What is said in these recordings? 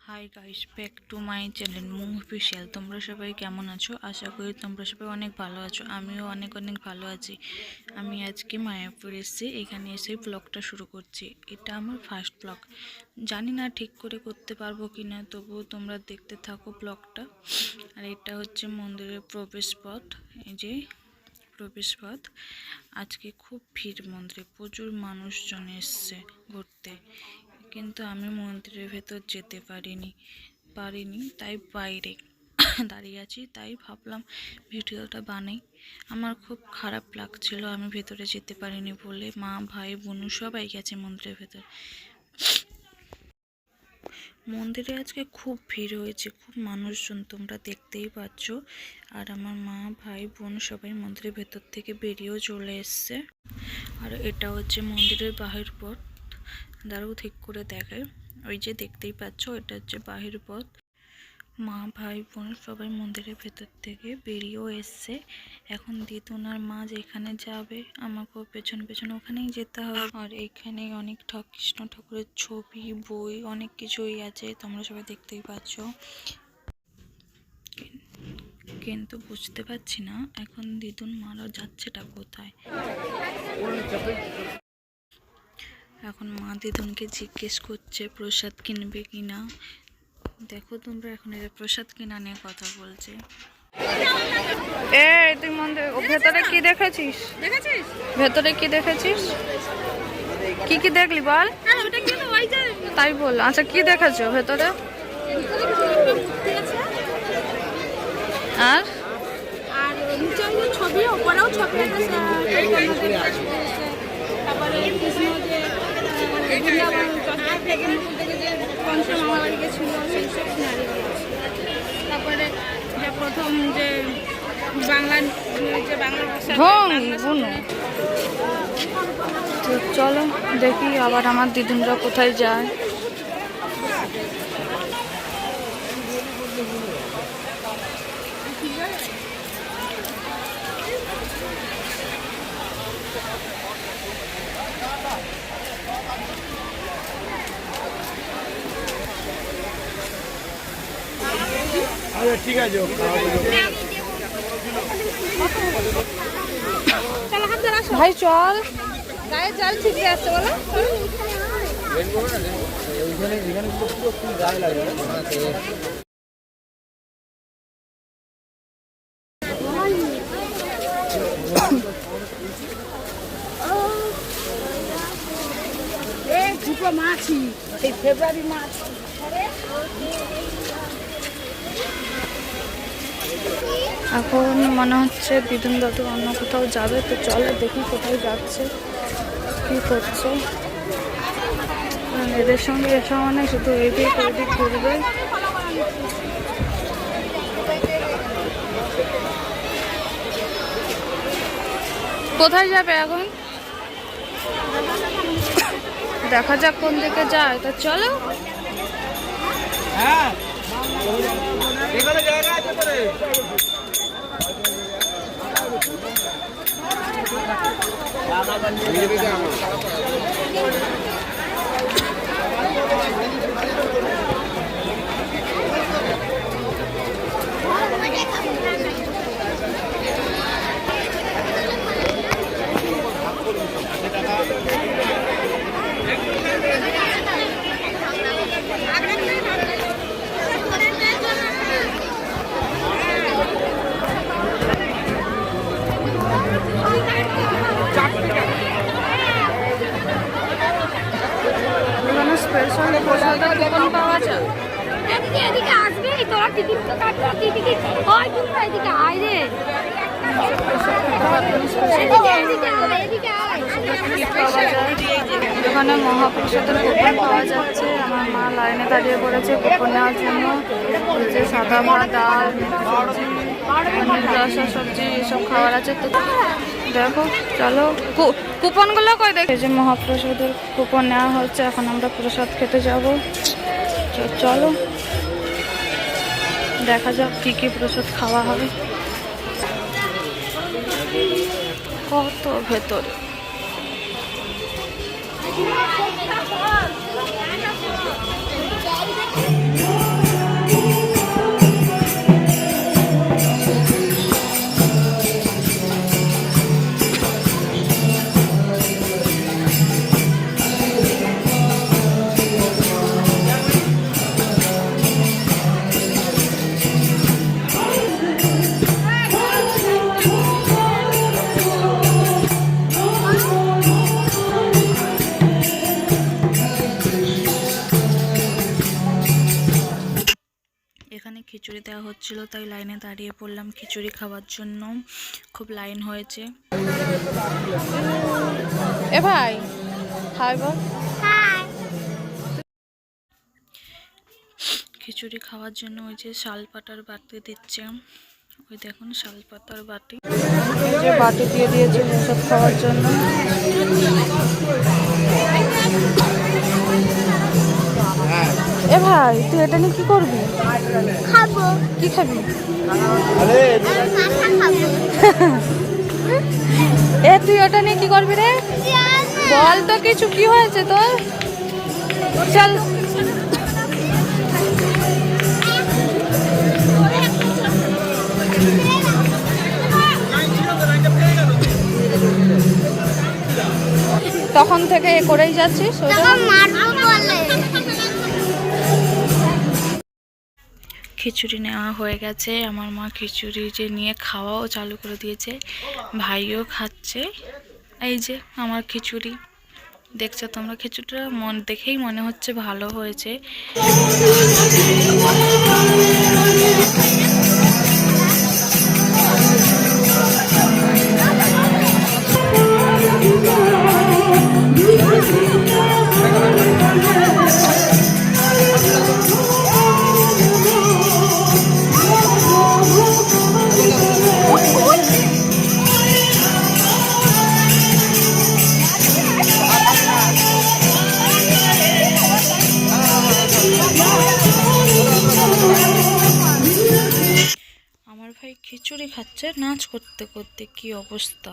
High guys, back to my channel মুং official. তোমরা সবাই কেমন আছো? আশা করি তোমরা সবাই অনেক ভালো আছো। আমিও অনেক ভালো আছি। আমি আজকে মায়াপুর এসেছি, এখানে এসে ব্লগটা শুরু করছি। এটা আমার ফার্স্ট ব্লগ। জানি না ঠিক করে করতে পারবো কি না, তবুও তোমরা দেখতে থাকো ব্লগটা। আর এটা হচ্ছে মন্দিরের প্রবেশপথ। এই যে প্রবেশপথ। আজকে খুব ভিড় মন্দিরে, প্রচুর মানুষজন এসছে ঘুরতে, কিন্তু আমি মন্দিরের ভেতর যেতে পারিনি, তাই বাইরে দাঁড়িয়ে আছি। তাই ভাবলাম ভিডিওটা বানাই। আমার খুব খারাপ লাগছিল আমি ভেতরে যেতে পারিনি বলে। মা, ভাই, বোনু সবাই গেছে মন্দিরের ভেতর। মন্দিরে আজকে খুব ভিড় হয়েছে, খুব মানুষজন, তোমরা দেখতেই পাচ্ছ। আর আমার মা, ভাই, বোন সবাই মন্দিরের ভেতর থেকে বেরিয়েও চলে এসছে। আর এটা হচ্ছে মন্দিরের বাহির পথ। দাঁড়াও ঠিক করে দেখায়। ওই যে দেখতেই পাচ্ছ, এটা হচ্ছে বাহির পথ। মা, ভাই, বোন সবাই মন্দিরের ভেতর থেকে বেরিয়েও এসছে। এখন দিদুন আর মা যেখানে যাবে, আমাকেও পেছন পেছন ওখানেই যেতে হবে। আর এখানে অনেক কৃষ্ণ ঠাকুরের ছবি, বই, অনেক কিছুই আছে, তোমরা সবাই দেখতেই পাচ্ছ। কিন্তু বুঝতে পারছি না এখন দিদুন মারা যাচ্ছেটা কোথায়। এখন মা দিদুনকে জিজ্ঞেস করছে প্রসাদ কিনবে কিনা। দেখো তোমরা, এখন এরা প্রসাদ কিনা নিয়ে কথা বলছে। তুই মন্দির ভেতরে কি দেখেছিস? ভেতরে কি দেখেছিস? কি দেখলি বল? তাই বল। আচ্ছা, কি দেখেছো ভেতরে? আর ছবি, ওপরেও ছবি আছে। তারপরে কৃষ্ণ যে পঞ্চম মামাবাড়ি গেছিল সেই সব সিনারি আছে। তারপরে যে প্রথম যে বাংলা ভাষা। চলো দেখি আবার আমার দিদুনরা কোথায় যায়। ঠিক আছে, ভাই চল। গায়ে জল ছিটে আসছে বলো। দুটো মাছই, সেই ফেব্রুয়ারি মাছ। এখন মনে হচ্ছে দিদুন দাদু অন্য কোথাও যাবে, তো চলে দেখি কোথায় যাচ্ছে, কি করছে। এদের সঙ্গে এসা মানে শুধু এদিক ওদিক ঘুরবে। কোথায় যাবে এখন? দেখা যাক কোন দিকে যায়, তো চলো। হ্যাঁ, এখানে জায়গা আছে করে। স্পেশাল প্রসাদের দোকান পাওয়া যায়। এদিকে আসবি তোরা, টিকিট তো কাটবো, টিকিট হয় তুমি এদিকে আয় রে। এখানে মহাপ্রসাদের কুপন পাওয়া যাচ্ছে। আমার মা লাইনে দাঁড়িয়ে পড়েছে কুপন নেওয়ার জন্য। যে সাদা ভাত, ডাল, রসা, সবজি এসব খাবার আছে। তো দেখো, চলো কুপনগুলো কই দেখে। যে মহাপ্রসাদের কুপন নেওয়া হচ্ছে, এখন আমরা প্রসাদ খেতে যাব। চলো দেখা যাক কি কি প্রসাদ খাওয়া হবে। কত ভেতরে Thank you. খিচুড়ি দেওয়া হচ্ছিল, তাই লাইনে দাঁড়িয়ে পড়লাম খিচুড়ি খাওয়ার জন্য। খুব লাইন হয়েছে। এ ভাই হাই বল। খিচুড়ি খাওয়ার জন্য ওই যে শালপাতার বাটি দিচ্ছে, ওই দেখুন শালপাতার বাটি। এই যে বাটি দিয়ে দিয়েছে প্রসাদ খাওয়ার জন্য। এ ভাই তুই এটা নিয়ে কি করবি? খাবো। কি খাবি? আরে এ তুই ওটা নিয়ে কি করবি রে? বল তো কিছু, কি হয়েছে তোর? চল। তখন থেকে এ করেই যাচ্ছিস ওটা? খিচুড়ি নেওয়া হয়ে গেছে। আমার মা খিচুড়ি যে নিয়ে খাওয়াও চালু করে দিয়েছে, ভাইও খাচ্ছে। এই যে আমার খিচুড়ি দেখছো তোমরা, খিচুড়িটা দেখেই মনে হচ্ছে ভালো হয়েছে। আমার ভাই খিচুড়ি খাচ্ছে নাচ করতে করতে, কি অবস্থা।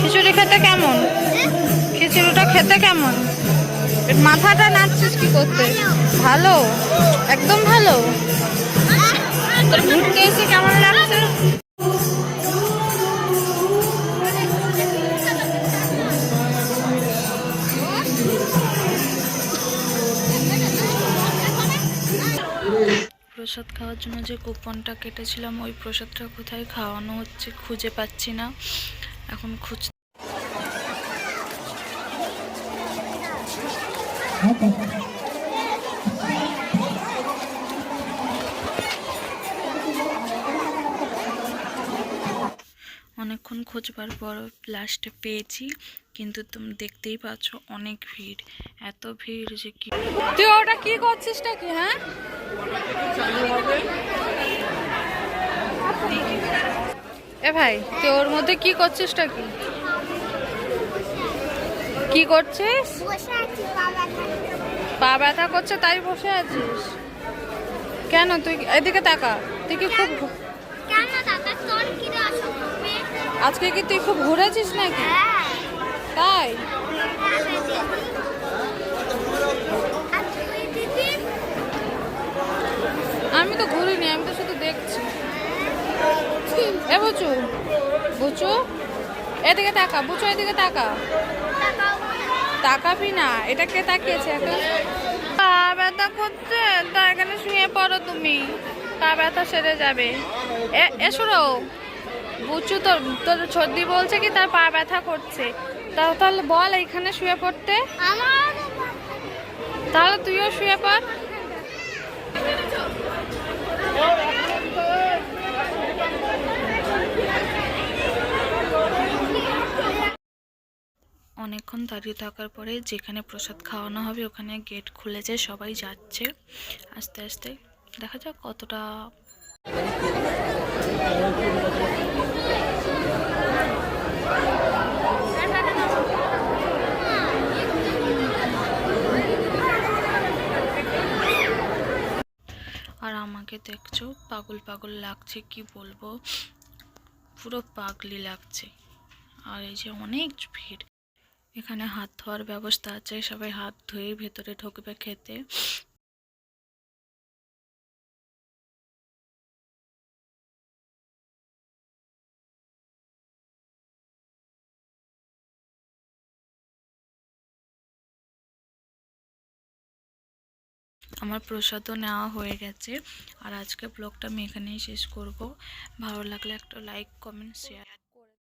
খিচুড়ি খেতে কেমন? খিচুড়িটা খেতে কেমন? মাথাটা নাচছিস কি করতে? ভালো, একদম ভালো। তোর ঘুরতে এসে কেমন লাগছে? প্রসাদ খাওয়ার জন্য যে কুপনটা কেটেছিলাম, ওই প্রসাদটা কোথায় খাওয়ানো হচ্ছে খুঁজে পাচ্ছি না, এখন অনেকক্ষণ খোঁজবার পর লাস্টে পেয়েছি, কিন্তু তুমি দেখতেই পাচ্ছ অনেক ভিড়, এত ভিড় যে কি। তুই ওটা কি করছিসটা কি? হ্যাঁ এ ভাই তুই ওর মধ্যে কি করছিসটা কি? কি করছিস? পা ব্যথা করছে তাই বসে আছিস কেন? তুই এদিকে তাকা। তুই কি খুব আজকে কি তুই খুব ঘুরেছিস নাকি? তাই আমি তো ঘুরিনি, আমি তো শুধু দেখছি। এ বুচু, বুচু এদিকে তাকা। বুচু এদিকে তাকা। তাকাবি না, এটা কে তাকিয়েছে এখন? পা ব্যথা করছে তা এখানে শুয়ে পড়ো তুমি, পা ব্যথা সেরে যাবে। এসো বুচু, তোর সর্দি বলছে কি তার পা ব্যথা করছে, তাহলে বল এখানে শুয়ে পড়তে। তাহলে তুইও শুয়ে পড়। অনেকক্ষণ দাঁড়িয়ে থাকার পরে যেখানে প্রসাদ খাওয়ানো হবে ওখানে গেট খুলেছে, সবাই যাচ্ছে আস্তে আস্তে। দেখা যাক কতটা। আর আমাকে দেখছো পাগল পাগল লাগছে, কি বলবো, পুরো পাগলি লাগছে। আর এই যে অনেক ভিড়, এখানে হাত ধোয়ার ব্যবস্থা আছে, সবাই হাত ধুয়ে ভেতরে ঢুকবে খেতে। আমার প্রসাদও নেওয়া হয়ে গেছে। আর আজকে ব্লগটা আমি এখানেই শেষ করব। ভালো লাগলে একটা লাইক, কমেন্ট, শেয়ার।